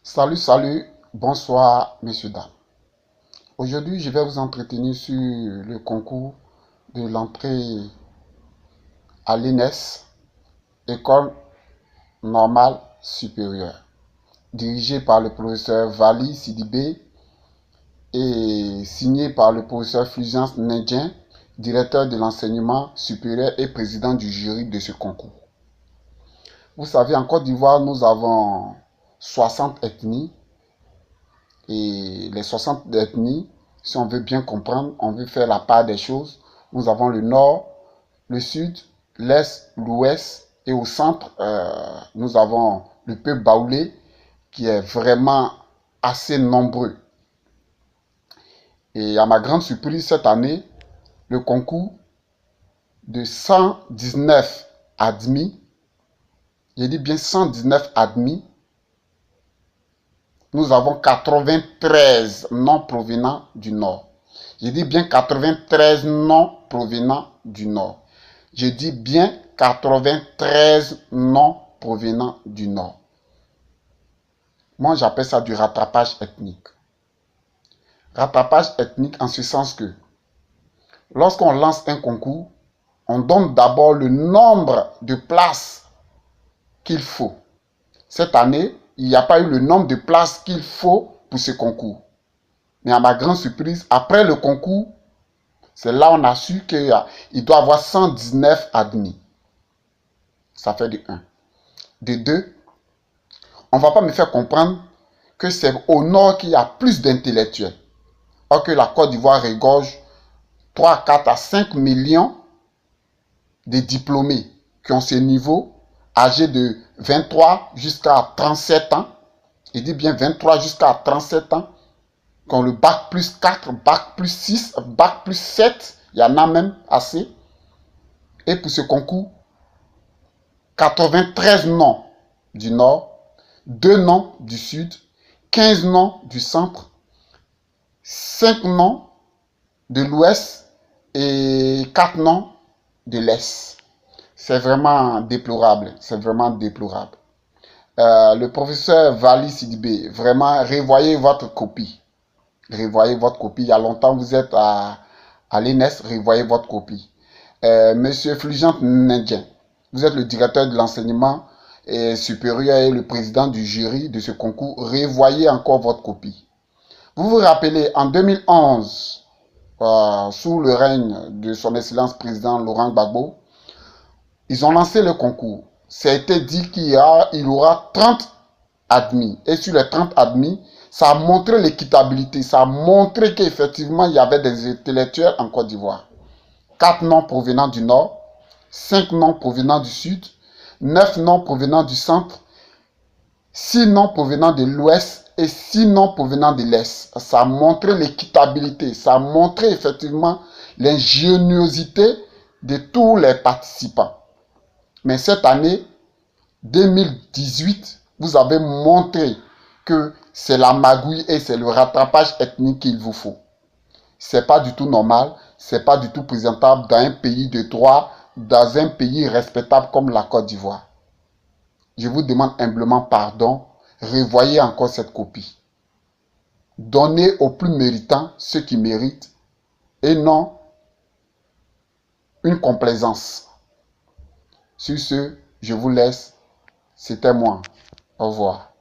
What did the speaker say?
Salut, bonsoir messieurs, dames. Aujourd'hui, je vais vous entretenir sur le concours de l'entrée à l'INES, École normale supérieure, dirigé par le professeur Vali Sidibé et signé par le professeur Fulgence Ndjen, directeur de l'enseignement supérieur et président du jury de ce concours. Vous savez, en Côte d'Ivoire, nous avons 60 ethnies. Et les 60 ethnies, si on veut bien comprendre, on veut faire la part des choses. Nous avons le nord, le sud, l'est, l'ouest et au centre, nous avons le peuple baoulé qui est vraiment assez nombreux. Et à ma grande surprise, cette année, le concours de 119 admis, j'ai dit bien 119 admis, nous avons 93 noms provenant du Nord. Je dis bien 93 noms provenant du Nord. Je dis bien 93 noms provenant du Nord. Moi, j'appelle ça du rattrapage ethnique. Rattrapage ethnique en ce sens que lorsqu'on lance un concours, on donne d'abord le nombre de places qu'il faut. Cette année, il n'y a pas eu le nombre de places qu'il faut pour ce concours. Mais à ma grande surprise, après le concours, c'est là on a su qu'il doit y avoir 119 admis. Ça fait de 1. De 2, on ne va pas me faire comprendre que c'est au nord qu'il y a plus d'intellectuels. Or que la Côte d'Ivoire regorge 3, 4 à 5 millions de diplômés qui ont ce niveau, âgés de 23 jusqu'à 37 ans. Je dis bien 23 jusqu'à 37 ans. Qui ont le bac plus 4, bac plus 6, bac plus 7, il y en a même assez. Et pour ce concours, 93 noms du Nord, 2 noms du Sud, 15 noms du Centre, 5 noms de l'Ouest et 4 noms de l'Est. C'est vraiment déplorable, c'est vraiment déplorable. Le professeur Vali Sidibé, vraiment, revoyez votre copie. Revoyez votre copie. Il y a longtemps, vous êtes à l'INES, revoyez votre copie. Monsieur Fulgence Ndjen, vous êtes le directeur de l'enseignement supérieur et le président du jury de ce concours. Revoyez encore votre copie. Vous vous rappelez, en 2011, sous le règne de son excellence président Laurent Gbagbo, ils ont lancé le concours. Ça a été dit qu'il y aura 30 admis. Et sur les 30 admis, ça a montré l'équitabilité. Ça a montré qu'effectivement, il y avait des intellectuels en Côte d'Ivoire. 4 noms provenant du Nord, 5 noms provenant du Sud, 9 noms provenant du Centre, 6 noms provenant de l'Ouest et 6 noms provenant de l'Est. Ça a montré l'équitabilité. Ça a montré effectivement l'ingéniosité de tous les participants. Mais cette année, 2018, vous avez montré que c'est la magouille et c'est le rattrapage ethnique qu'il vous faut. C'est pas du tout normal, c'est pas du tout présentable dans un pays de droit, dans un pays respectable comme la Côte d'Ivoire. Je vous demande humblement pardon, revoyez encore cette copie. Donnez aux plus méritants ce qui méritent et non une complaisance. Sur ce, je vous laisse. C'était moi. Au revoir.